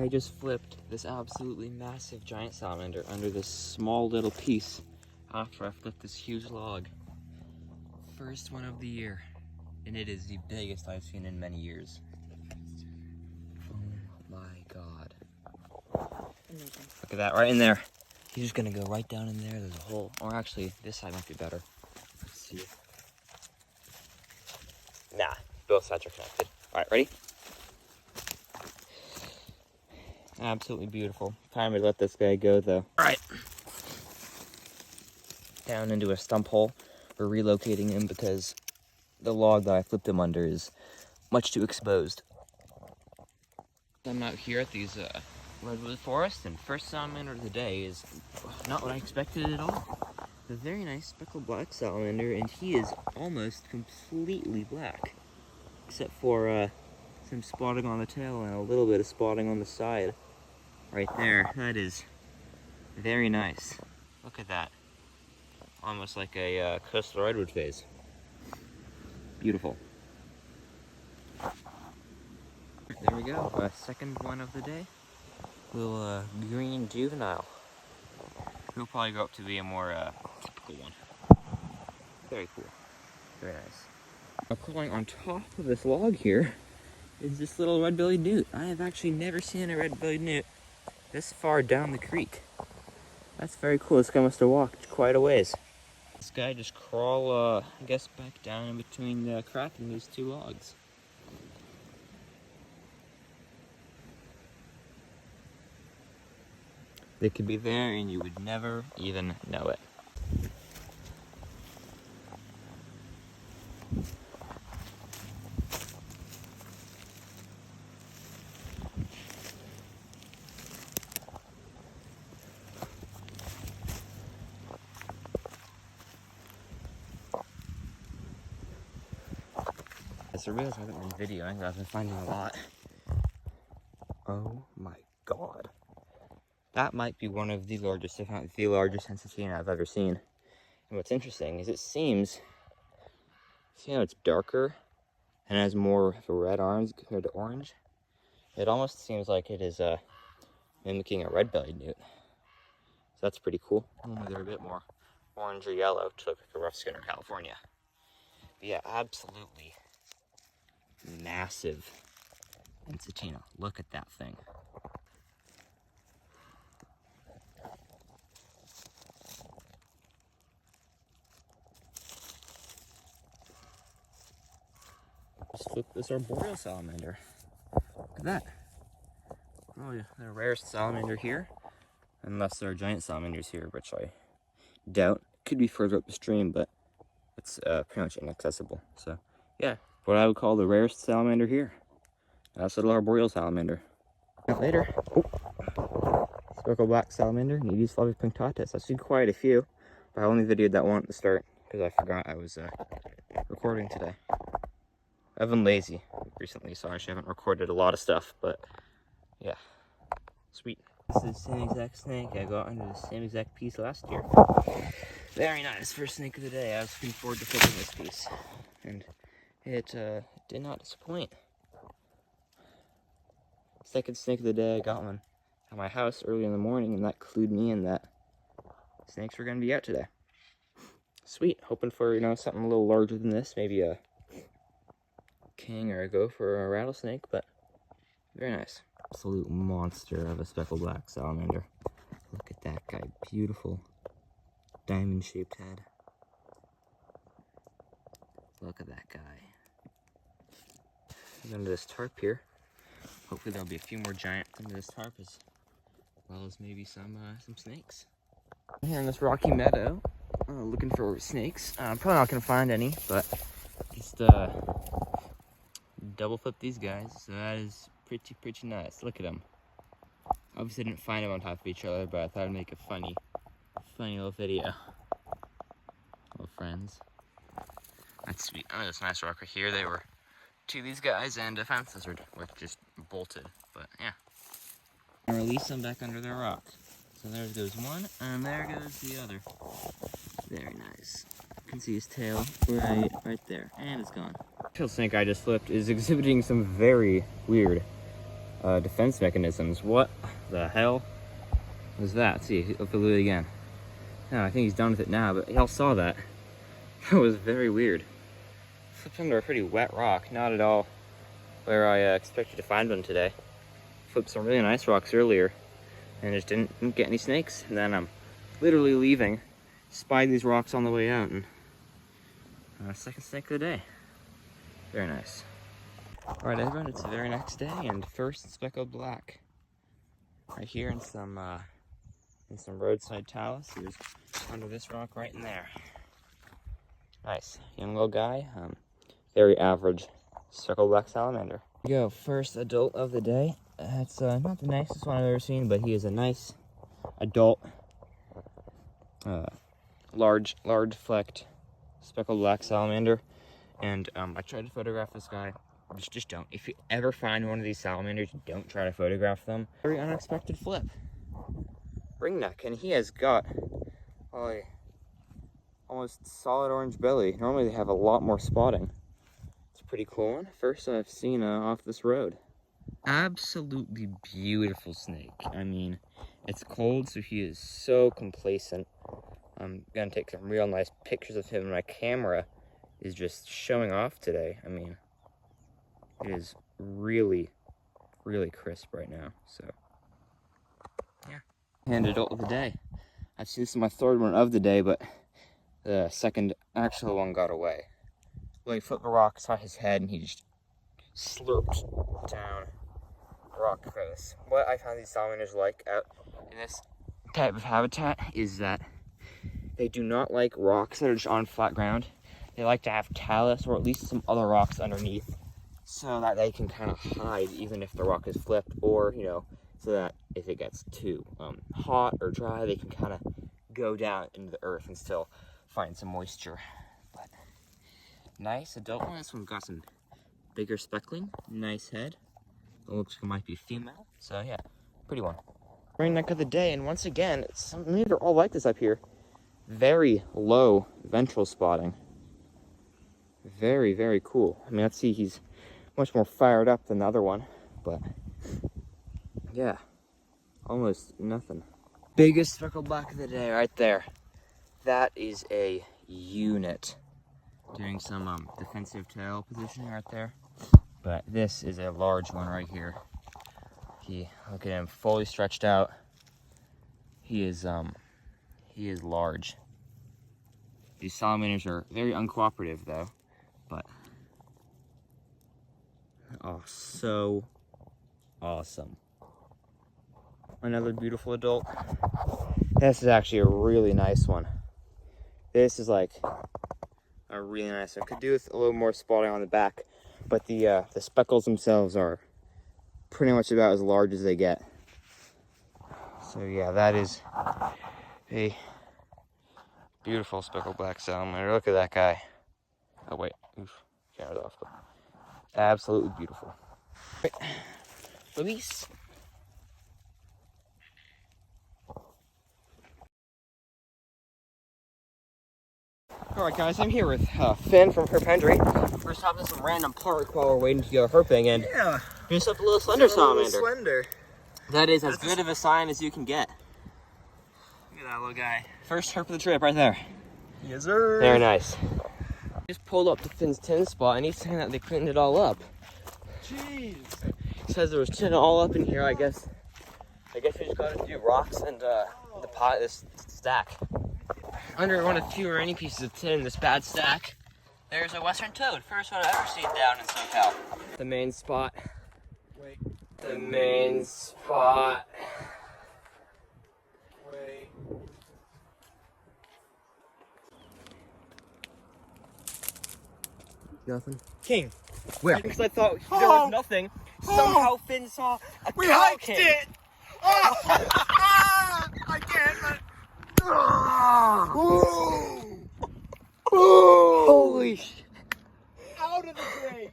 I just flipped this absolutely massive giant salamander under this small little piece after I flipped this huge log. First one of the year, and it is the biggest I've seen in many years. Oh my god. Look at that, right in there. He's just gonna go right down in there. There's a hole. Or actually, this side might be better. Let's see. Nah, both sides are connected. All right, ready? Absolutely beautiful. Time to let this guy go, though. All right. Down into a stump hole. We're relocating him because the log that I flipped him under is much too exposed. I'm out here at these redwood forests, and first salamander of the day is not what I expected at all. A very nice speckled black salamander, and he is almost completely black, except for some spotting on the tail and a little bit of spotting on the side. Right there, that is very nice. Look at that. Almost like a coastal redwood phase. Beautiful. There we go, second one of the day. Little green juvenile. He'll probably grow up to be a more typical one. Very cool. Very nice. Crawling on top of this log here is this little red-bellied newt. I have actually never seen a red-bellied newt this far down the creek. That's very cool. This guy must have walked quite a ways. This guy just crawl, I guess, back down in between the crack in these two logs. They could be there and you would never even know it. It's a real time that I'm videoing, but I've been finding a lot. Oh my god. That might be one of the largest, if not the largest ensatina I've ever seen. And what's interesting is it seems, see how it's darker and has more of a red orange compared to orange? It almost seems like it is mimicking a red-bellied newt. So that's pretty cool. Only they're a bit more orange or yellow to look like a rough Skinner, California. But yeah, absolutely massive ensatina. Look at that thing. Just flip this arboreal salamander. Look at that. Oh yeah, the rarest salamander here. Unless there are giant salamanders here, which I doubt. Could be further up the stream, but it's pretty much inaccessible. So yeah, what I would call the rarest salamander here. That's a little arboreal salamander. Later. Oh. Speckled black salamander, Nedes flavis punctatus. I've seen quite a few, but I only videoed that one at the start because I forgot I was recording today. I've been lazy recently, so I actually haven't recorded a lot of stuff, but yeah, sweet. This is the same exact snake I got under the same exact piece last year. Very nice, first snake of the day. I was looking forward to flipping this piece, and it did not disappoint. Second snake of the day, I got one at my house early in the morning, and that clued me in that snakes were going to be out today. Sweet, hoping for, you know, something a little larger than this, maybe a king or a gopher or a rattlesnake, but very nice. Absolute monster of a speckled black salamander. Look at that guy, beautiful diamond-shaped head. Look at that guy. Under this tarp here. Hopefully there'll be a few more giants under this tarp, as well as maybe some snakes. Here in this rocky meadow, looking for snakes. I'm probably not gonna find any, but just double flip these guys. So that is pretty nice. Look at them. Obviously, I didn't find them on top of each other, but I thought I'd make a funny little video. Little friends. That's sweet. Oh, this nice rock right here. They were two of these guys, and a fence lizard, which just bolted. But yeah, and release them back under their rock. So there goes one, and there goes the other. Very nice. You can see his tail right there, and it's gone. The snake I just flipped is exhibiting some very weird defense mechanisms. What the hell was that? Let's see if he'll do it again. No, I think he's done with it now, but y'all saw that. That was very weird. Flipped under a pretty wet rock, not at all where I expected to find one today. Flipped some really nice rocks earlier and just didn't get any snakes. And then I'm literally leaving, spied these rocks on the way out, and second snake of the day. Very nice. All right, everyone, it's the very next day, and first speckled black. Right here in some roadside talus. He was under this rock right in there. Nice, young little guy. Very average speckled black salamander. Here we go, first adult of the day. That's not the nicest one I've ever seen, but he is a nice adult, large flecked speckled black salamander. And I tried to photograph this guy. Just don't. If you ever find one of these salamanders, don't try to photograph them. Very unexpected flip. Ringneck, and he has got a almost solid orange belly. Normally they have a lot more spotting. It's a pretty cool one. First I've seen off this road. Absolutely beautiful snake. I mean, it's cold, so he is so complacent. I'm gonna take some real nice pictures of him. My camera is just showing off today. I mean, it is really, really crisp right now. So, yeah. And adult of the day. Actually, this is my third one of the day, but the second actual one got away. Well, he flipped the rock, saw his head, and he just slurped down the rock crevice. What I found these salamanders like out in this type of habitat is that they do not like rocks that are just on flat ground. They like to have talus or at least some other rocks underneath so that they can kind of hide even if the rock is flipped, or, you know, so that if it gets too hot or dry, they can kind of go down into the earth and still find some moisture. But nice adult one. This one's got some bigger speckling, nice head. It looks like it might be female. So yeah, pretty one. Ringneck of the day, and once again, maybe they're all like this up here. Very low ventral spotting. Very, very cool. I mean, let's see, he's much more fired up than the other one, but yeah, almost nothing. Biggest speckled black of the day right there. That is a unit. Doing some defensive tail positioning right there. But this is a large one right here. Look at him, fully stretched out. He is large. These salamanders are very uncooperative though, but oh, so awesome. Another beautiful adult. This is actually a really nice one. This is like a really nice one. Could do with a little more spotting on the back, but the speckles themselves are pretty much about as large as they get. So yeah, that is a beautiful speckled black salamander. Look at that guy. Oh wait, oof, camera's off. Absolutely beautiful. Right. Release. Alright guys, I'm here with Finn from Herping. We're stopping at some random park while we're waiting to go herping, and we just up a little slender salamander. Slender. That is as good of a sign as you can get. Look at that little guy. First herp of the trip right there. Yes, sir. Very nice. Just pulled up to Finn's tin spot, and he's saying that they cleaned it all up. Jeez. He says there was tin all up in here. I guess we just got to do rocks and this stack. Under one of the few or any pieces of tin in this bad stack, there's a western toad. First one I've ever seen down in SoCal. The main spot. Wait. The main spot. Wait. Nothing. King. Where? Because I thought there was nothing. Somehow Finn saw a We cow hiked king. it! Oh! I can't, but... Holy shit. Out of the crate!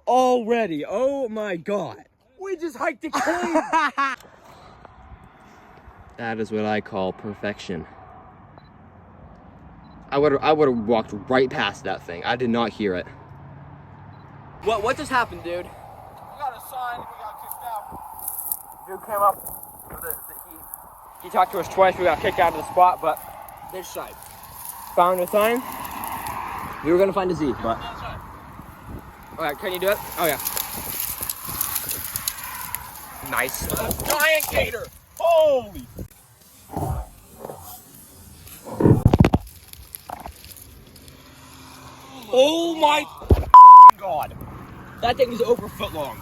Already. Oh my god. We just hiked it clean! That is what I call perfection. I would have walked right past that thing. I did not hear it. What just happened, dude? We got a sign and we got kicked out. Dude came up. He talked to us twice. We got kicked out of the spot, but this side. Found a sign. We were gonna find a Z, but. Alright, can you do it? Oh yeah. Nice. Giant gator! Holy! Oh my god! That thing was over a foot long.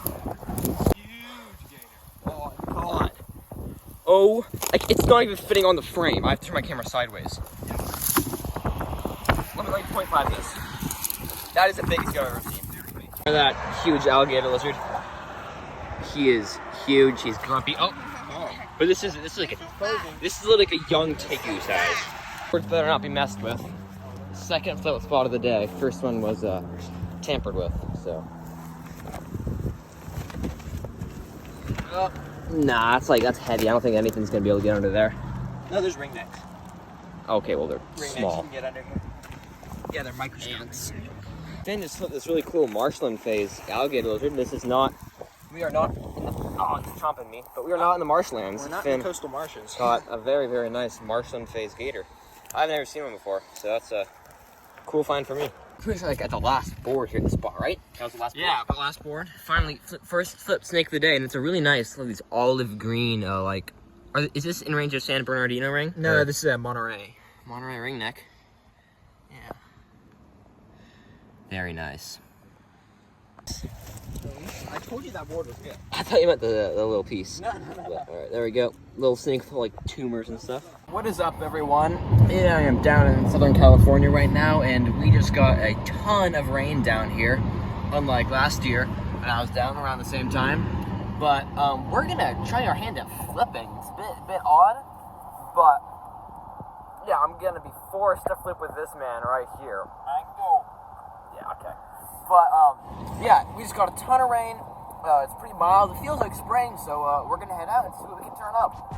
Huge gator. Oh god. Oh, like it's not even fitting on the frame. I have to turn my camera sideways. Let me like 0.5 this. That is the biggest gator I've ever seen. Look at that huge alligator lizard. He is huge. He's grumpy. Oh, but this is like a like a young tegu size. Birds better not be messed with. Second flip spot of the day. First one was tampered with. So. Nah, that's heavy. I don't think anything's gonna be able to get under there. No, there's ringnecks. Okay, well they're Ringnecks small. you can get under here. Yeah, they're microscopic. Finn just flipped this really cool marshland phase alligator lizard. This is not. We are not in the. Oh, it's chomping me. But we are not in the marshlands. We're not Finn in the coastal marshes. caught a very, very nice marshland phase gator. I've never seen one before, so that's a cool find for me. Pretty sure like at the last board here at the spot, right? That was the last board. Yeah, the last board. Finally, first flip snake of the day, and it's a really nice, look at these olive green, like, is this in range of San Bernardino ring? No, this is a Monterey. Monterey ringneck. Yeah. Very nice. I told you that board was good. I thought you meant the little piece. No. All right, there we go. Little snake full of like tumors and stuff. What is up, everyone? Yeah, I am down in Southern California right now, and we just got a ton of rain down here, unlike last year when I was down around the same time. But we're gonna try our hand at flipping. It's a bit odd, but yeah, I'm gonna be forced to flip with this man right here. Mango. Yeah, okay. But yeah, we just got a ton of rain. It's pretty mild. It feels like spring, so we're gonna head out and see what we can turn up.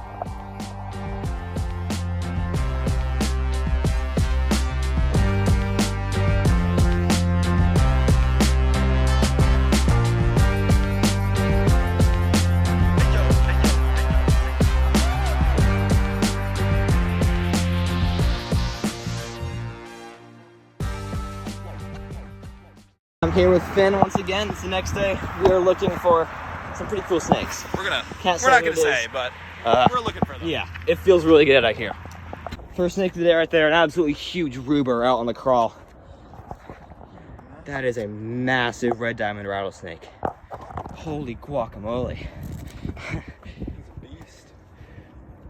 I'm here with Finn once again. It's the next day. We are looking for some pretty cool snakes. We're not what gonna it is. say, but we're looking for them. Yeah, it feels really good out here. First snake of the day right there, an absolutely huge ruber out on the crawl. That is a massive red diamond rattlesnake. Holy guacamole. He's a beast.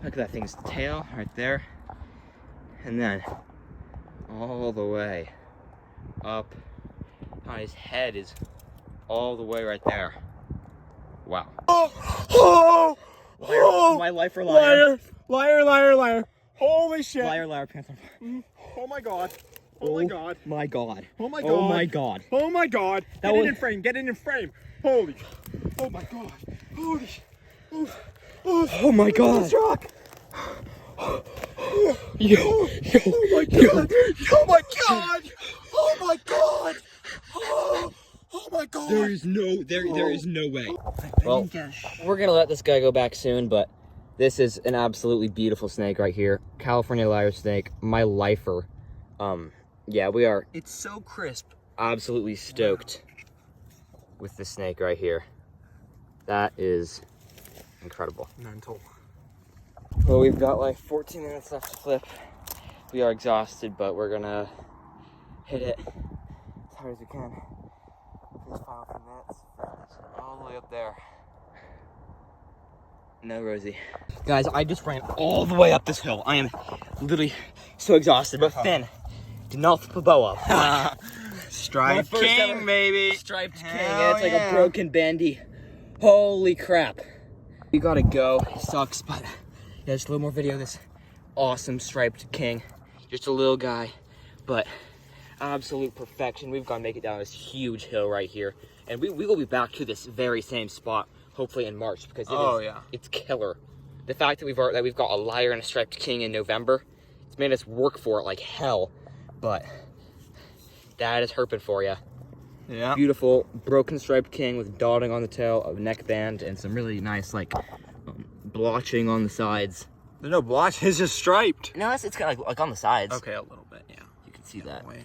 Look at that thing's tail right there. And then all the way up. His head is all the way right there. Wow. My life or liar. Liar. Holy shit. Liar, panther. Oh my god. Oh my god. My god. Oh my god. Oh my god. Oh my god. That Get was- it in frame. Get it in frame. Holy. Oh my god. Holy. Oh my god. This rock. Yo. Oh my god. Oh my god. Oh my god. Oh my god. There is no way. Well, we're gonna let this guy go back soon, but this is an absolutely beautiful snake right here. California lyre snake, my lifer. Yeah, we are It's so crisp. absolutely stoked with this snake right here. That is incredible. Mental. Well, we've got like 14 minutes left to flip. We are exhausted, but we're gonna hit it as hard as we can. These final few minutes, all the way up there. No, Rosie. Guys, I just ran all the way up this hill. I am literally so exhausted, but Finn did not flip a bow up. Striped My first King, ever baby. Striped King. Hell It's like yeah. a broken bandy. Holy crap. We gotta go. It sucks, but yeah, just a little more video of this awesome Striped King. Just a little guy, but absolute perfection. We've got to make it down this huge hill right here. And we will be back to this very same spot, hopefully in March, because it's killer. The fact that we've got a lyre and a Striped King in November, it's made us work for it like hell, but that is herping for you. Yeah. Beautiful broken Striped King with dotting on the tail, a neck band, and some really nice like blotching on the sides. There's no blotch. It's just striped. No, it's kind of like on the sides. Okay, a little bit, yeah. You can see that. Wait.